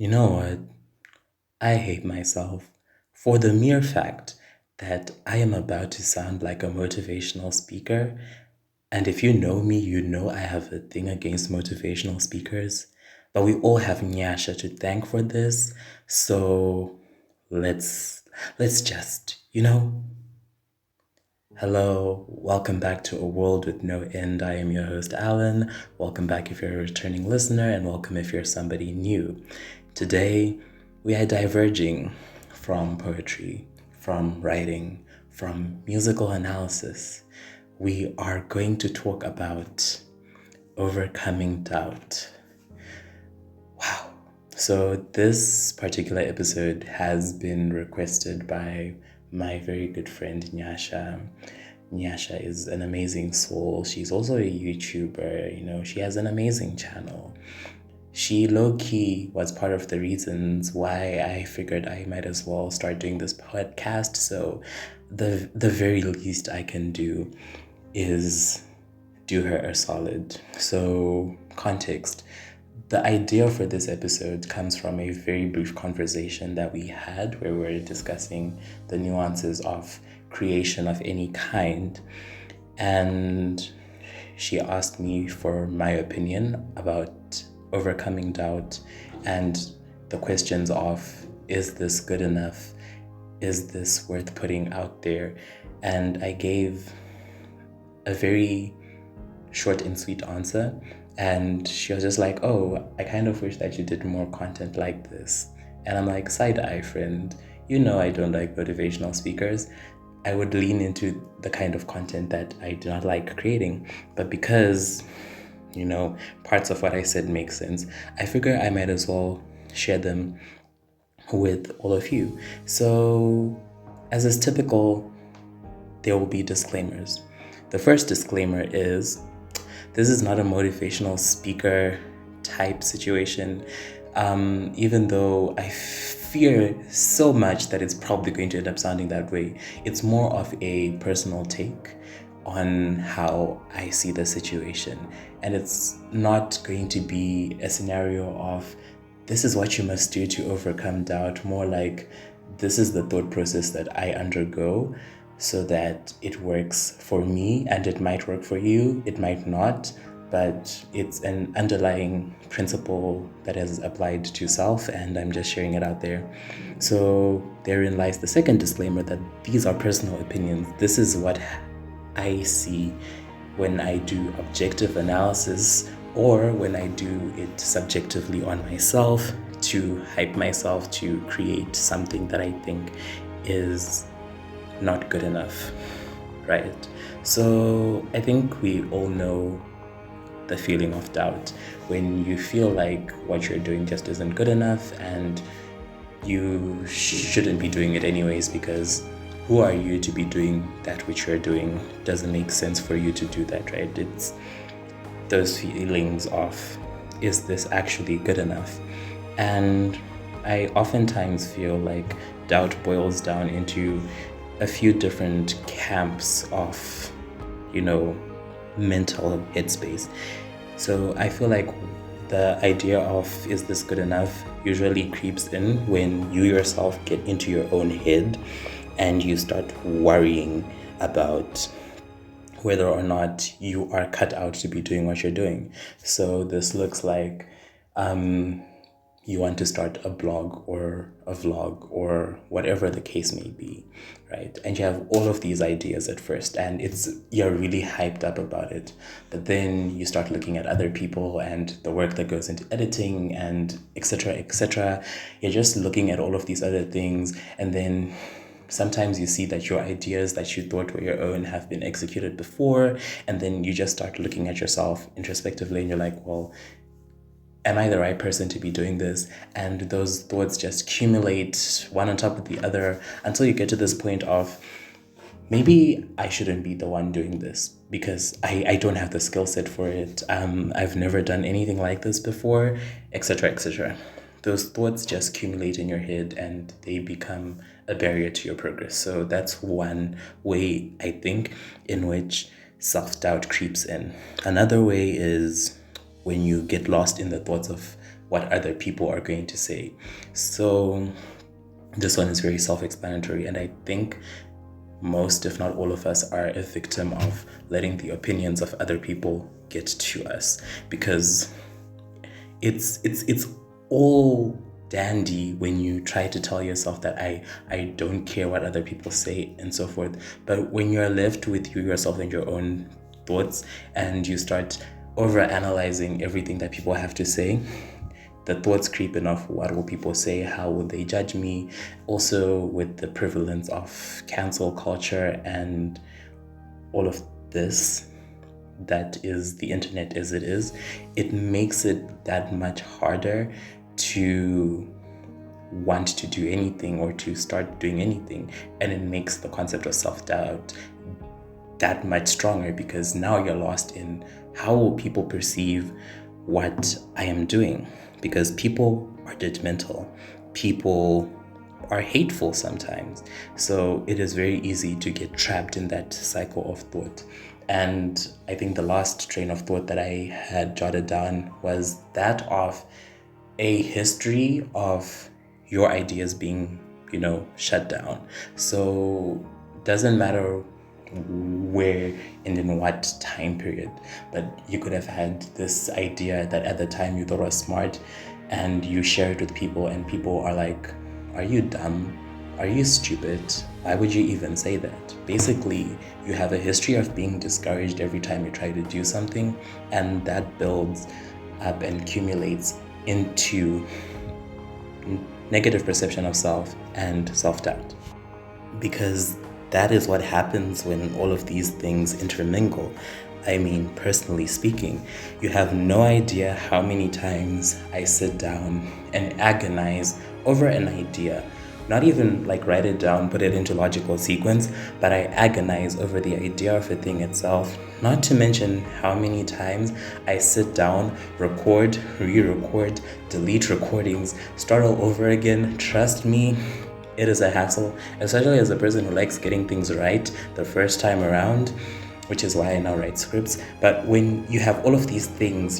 You know what? I hate myself for the mere fact that I am about to sound like a motivational speaker. And if you know me, you know I have a thing against motivational speakers. But we all have Nyasha to thank for this. So let's just, Hello, welcome back to A World with No End. I am your host, Alan. Welcome back if you're a returning listener, and welcome if you're somebody new. Today, we are diverging from poetry, from writing, from musical analysis. We are going to talk about overcoming doubt. Wow. So, this particular episode has been requested by my very good friend Nyasha. Nyasha is an amazing soul. She's also a YouTuber, she has an amazing channel. She low key was part of the reasons why I figured I might as well start doing this podcast. So the very least I can do is do her a solid. So, context. The idea for this episode comes from a very brief conversation that we had where we were discussing the nuances of creation of any kind. And she asked me for my opinion about overcoming doubt and the questions of, is this good enough? Is this worth putting out there? And I gave a very short and sweet answer. And she was just like, oh, I kind of wish that you did more content like this. And I'm like, side eye, friend. You know I don't like motivational speakers. I would lean into the kind of content that I do not like creating. But because, parts of what I said make sense, I figure I might as well share them with all of you. So, as is typical, there will be disclaimers. The first disclaimer is this is not a motivational speaker type situation, even though I fear so much that it's probably going to end up sounding that way. It's more of a personal take on how I see the situation. And it's not going to be a scenario of this is what you must do to overcome doubt, more like this is the thought process that I undergo so that it works for me, and it might work for you, it might not, but it's an underlying principle that has applied to self, and I'm just sharing it out there. So therein lies the second disclaimer that these are personal opinions. This is what I see when I do objective analysis or when I do it subjectively on myself to hype myself to create something that I think is not good enough, right? So I think we all know the feeling of doubt when you feel like what you're doing just isn't good enough and you shouldn't be doing it anyways, because who are you to be doing that which you're doing? Doesn't make sense for you to do that, right? It's those feelings of, is this actually good enough? And I oftentimes feel like doubt boils down into a few different camps of, mental headspace. So I feel like the idea of, is this good enough, usually creeps in when you yourself get into your own head and you start worrying about whether or not you are cut out to be doing what you're doing. So this looks like you want to start a blog or a vlog or whatever the case may be, right? And you have all of these ideas at first and you're really hyped up about it. But then you start looking at other people and the work that goes into editing and etc., etc. You're just looking at all of these other things, and then sometimes you see that your ideas that you thought were your own have been executed before, and then you just start looking at yourself introspectively and you're like, well, am I the right person to be doing this? And those thoughts just accumulate one on top of the other until you get to this point of, maybe I shouldn't be the one doing this because I don't have the skill set for it. I've never done anything like this before, etc., etc. Those thoughts just accumulate in your head and they become a barrier to your progress. So that's one way, I think, in which self-doubt creeps in. Another way is when you get lost in the thoughts of what other people are going to say. So this one is very self-explanatory, and I think most, if not all of us, are a victim of letting the opinions of other people get to us, because it's all dandy when you try to tell yourself that I don't care what other people say and so forth. But when you're left with you yourself and your own thoughts, and you start over analyzing everything that people have to say, the thoughts creep in of what will people say, how will they judge me. Also, with the prevalence of cancel culture and all of this that is the internet as it is, it makes it that much harder to want to do anything or to start doing anything. And it makes the concept of self-doubt that much stronger, because now you're lost in how will people perceive what I am doing, because people are judgmental, people are hateful sometimes. So it is very easy to get trapped in that cycle of thought. And I think the last train of thought that I had jotted down was that of a history of your ideas being, shut down. So doesn't matter where and in what time period, but you could have had this idea that at the time you thought was smart, and you share it with people, and people are like, are you dumb? Are you stupid? Why would you even say that? Basically, you have a history of being discouraged every time you try to do something, and that builds up and accumulates into negative perception of self and self-doubt. Because that is what happens when all of these things intermingle. I mean, personally speaking, you have no idea how many times I sit down and agonize over an idea. Not even like write it down, put it into logical sequence, but I agonize over the idea of a thing itself. Not to mention how many times I sit down, record, re-record, delete recordings, start all over again. Trust me, it is a hassle, especially as a person who likes getting things right the first time around, which is why I now write scripts. But when you have all of these things,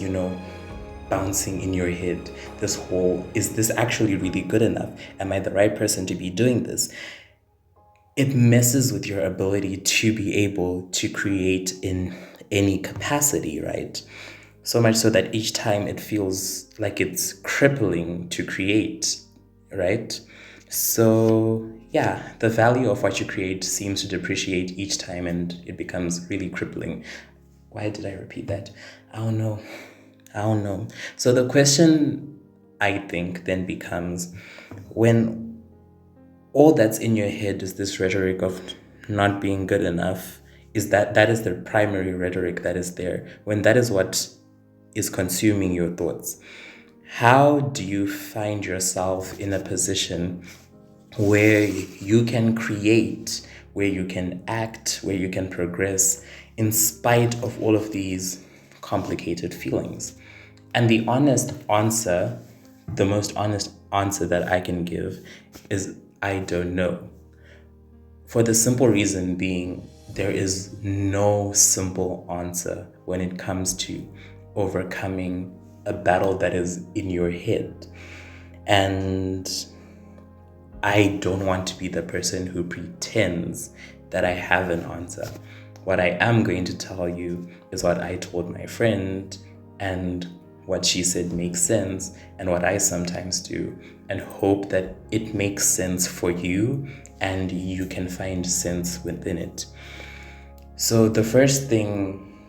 bouncing in your head, this whole, is this actually really good enough? Am I the right person to be doing this? It messes with your ability to be able to create in any capacity, right? So much so that each time it feels like it's crippling to create, right? So yeah, the value of what you create seems to depreciate each time, and it becomes really crippling. Why did I repeat that? I don't know. So the question, I think, then becomes, when all that's in your head is this rhetoric of not being good enough, is that is the primary rhetoric that is there, when that is what is consuming your thoughts, how do you find yourself in a position where you can create, where you can act, where you can progress in spite of all of these complicated feelings? And the honest answer, the most honest answer that I can give is, I don't know. For the simple reason being, there is no simple answer when it comes to overcoming a battle that is in your head. And I don't want to be the person who pretends that I have an answer. What I am going to tell you is what I told my friend, and what she said makes sense, and what I sometimes do, and hope that it makes sense for you and you can find sense within it. So the first thing,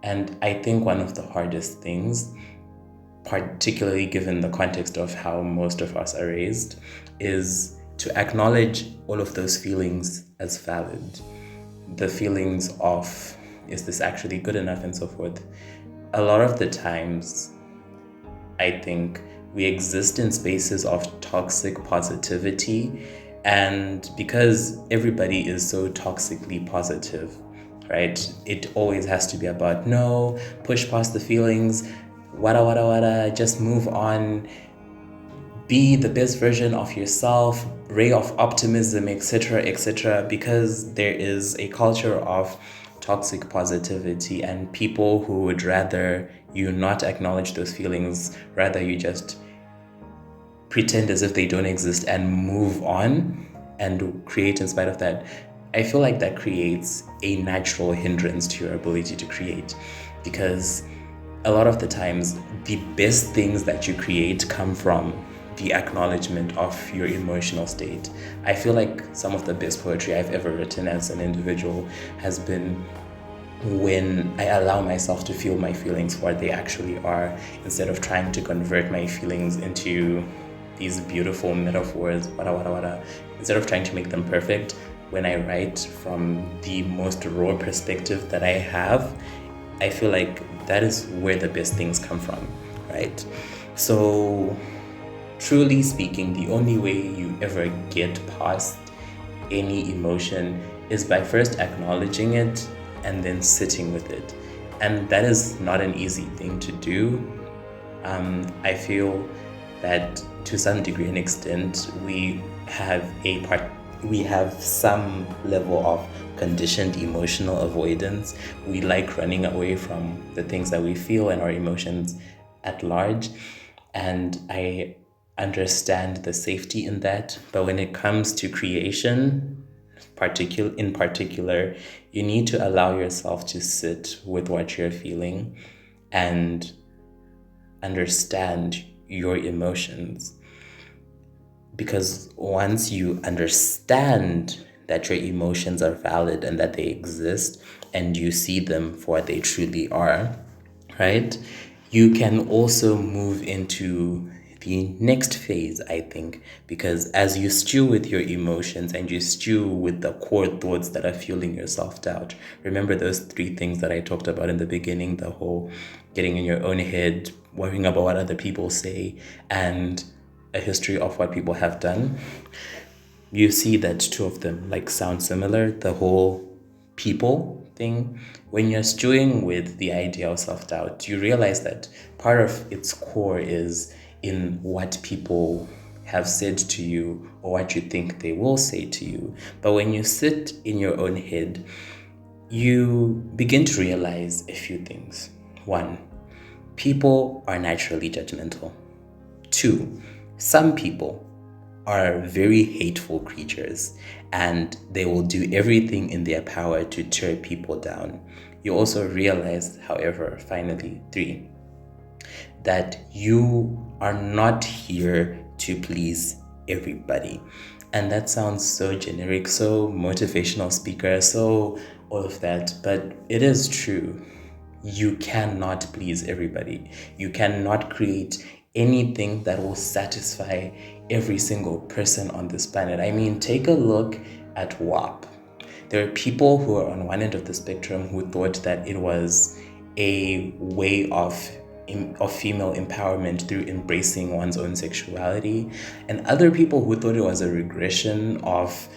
and I think one of the hardest things, particularly given the context of how most of us are raised, is to acknowledge all of those feelings as valid. The feelings of, is this actually good enough, and so forth. A lot of the times, I think we exist in spaces of toxic positivity, and because everybody is so toxically positive, right? It always has to be about, no, push past the feelings, wada, just move on, be the best version of yourself, ray of optimism, etc., because there is a culture of toxic positivity and people who would rather you not acknowledge those feelings, rather you just pretend as if they don't exist and move on and create in spite of that, I feel like that creates a natural hindrance to your ability to create, because a lot of the times the best things that you create come from the acknowledgement of your emotional state. I feel like some of the best poetry I've ever written as an individual has been when I allow myself to feel my feelings for what they actually are, instead of trying to convert my feelings into these beautiful metaphors, instead of trying to make them perfect. When I write from the most raw perspective that I have, I feel like that is where the best things come from, right? So, truly speaking, the only way you ever get past any emotion is by first acknowledging it and then sitting with it. And that is not an easy thing to do. I feel that to some degree and extent, we have some level of conditioned emotional avoidance. We like running away from the things that we feel and our emotions at large. And I understand the safety in that. But when it comes to creation, in particular, you need to allow yourself to sit with what you're feeling and understand your emotions. Because once you understand that your emotions are valid and that they exist, and you see them for what they truly are, right? You can also move into the next phase, I think, because as you stew with your emotions and you stew with the core thoughts that are fueling your self-doubt, remember those three things that I talked about in the beginning, the whole getting in your own head, worrying about what other people say, and a history of what people have done. You see that two of them like sound similar, the whole people thing. When you're stewing with the idea of self-doubt, you realize that part of its core is in what people have said to you or what you think they will say to you. But when you sit in your own head, you begin to realize a few things. One, people are naturally judgmental. Two, some people are very hateful creatures and they will do everything in their power to tear people down. You also realize, however, finally, three, that you are not here to please everybody. And that sounds so generic, so motivational speaker, so all of that, but it is true. You cannot please everybody. You cannot create anything that will satisfy every single person on this planet. I mean, take a look at WAP. There are people who are on one end of the spectrum who thought that it was a way of female empowerment through embracing one's own sexuality, and other people who thought it was a regression of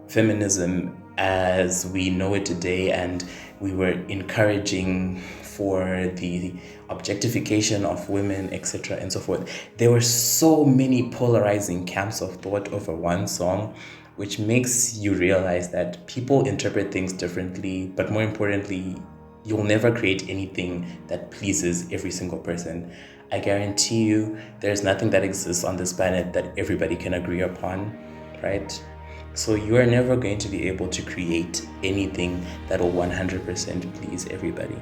feminism as we know it today, and we were encouraging for the objectification of women, etc., and so forth. There were so many polarizing camps of thought over one song, which makes you realize that people interpret things differently, but more importantly, you'll never create anything that pleases every single person. I guarantee you, there's nothing that exists on this planet that everybody can agree upon, right? So you are never going to be able to create anything that will 100% please everybody.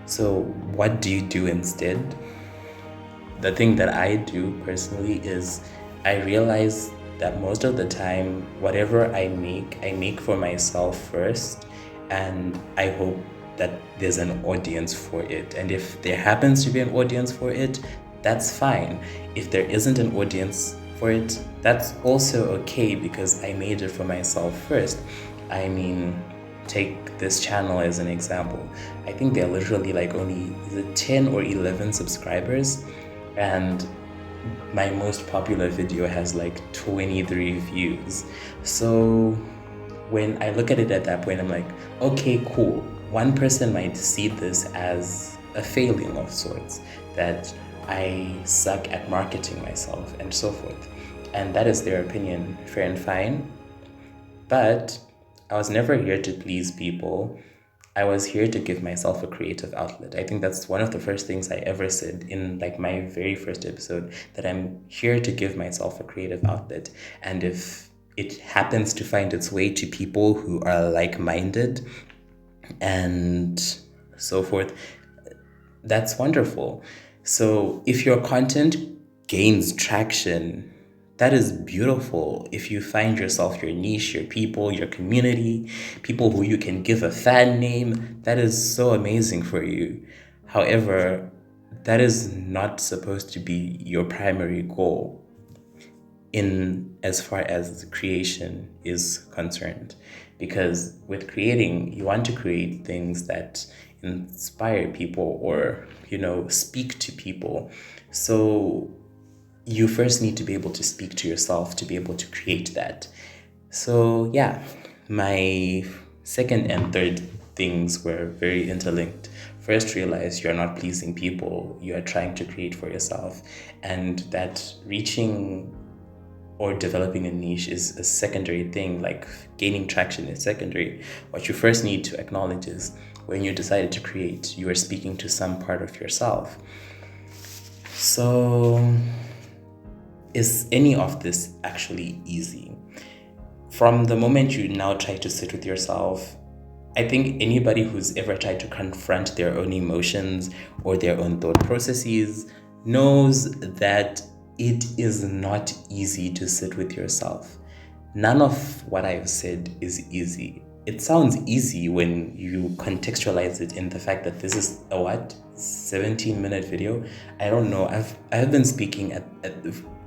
So what do you do instead? The thing that I do personally is I realize that most of the time, whatever I make for myself first, and I hope that there's an audience for it. And if there happens to be an audience for it, that's fine. If there isn't an audience for it, that's also okay, because I made it for myself first. I mean, take this channel as an example. I think they're literally like only 10 or 11 subscribers, and my most popular video has like 23 views. So when I look at it at that point, I'm like, okay, cool. One person might see this as a failing of sorts, that I suck at marketing myself and so forth. And that is their opinion, fair and fine. But I was never here to please people. I was here to give myself a creative outlet. I think that's one of the first things I ever said in like my very first episode, that I'm here to give myself a creative outlet. And if it happens to find its way to people who are like-minded and so forth, that's wonderful. So if your content gains traction, that is beautiful. If you find yourself, your niche, your people, your community, people who you can give a fan name, that is so amazing for you. However, that is not supposed to be your primary goal in as far as creation is concerned, because with creating, you want to create things that inspire people or speak to people. So you first need to be able to speak to yourself to be able to create that. So yeah, my second and third things were very interlinked. First, realize you're not pleasing people, you are trying to create for yourself, and that reaching or developing a niche is a secondary thing. Like gaining traction is secondary. What you first need to acknowledge is when you decided to create, you are speaking to some part of yourself. So is any of this actually easy? From the moment you now try to sit with yourself, I think anybody who's ever tried to confront their own emotions or their own thought processes knows that it is not easy to sit with yourself. None of what I've said is easy. It sounds easy when you contextualize it in the fact that this is a 17-minute video. I don't know. I've been speaking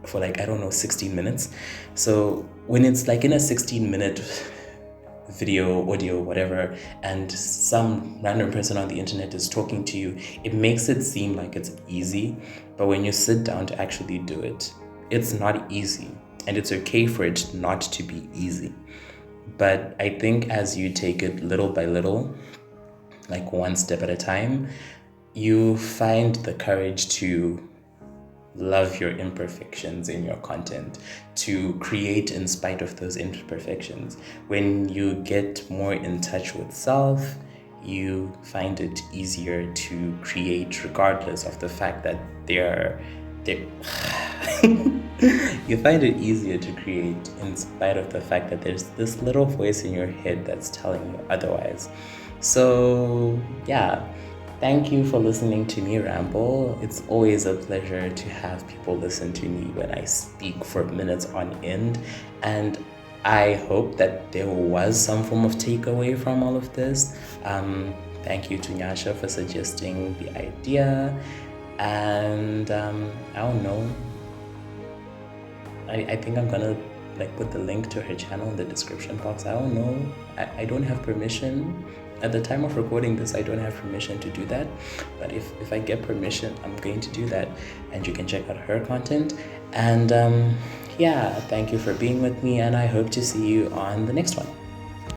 for like, I don't know, 16 minutes. So when it's like in a 16-minute video, audio, whatever, and some random person on the internet is talking to you, it makes it seem like it's easy. But when you sit down to actually do it, it's not easy. And it's okay for it not to be easy. But I think as you take it little by little, like one step at a time, you find the courage to love your imperfections in your content, to create in spite of those imperfections. When you get more in touch with self, you find it easier to create regardless of the fact that they're you find it easier to create in spite of the fact that there's this little voice in your head that's telling you otherwise. So yeah, thank you for listening to me ramble. It's always a pleasure to have people listen to me when I speak for minutes on end. And I hope that there was some form of takeaway from all of this. Thank you to Nyasha for suggesting the idea. And I don't know. I think I'm gonna like put the link to her channel in the description box. I don't know. I don't have permission. At the time of recording this, I don't have permission to do that. But if I get permission, I'm going to do that. And you can check out her content. And yeah, thank you for being with me. And I hope to see you on the next one.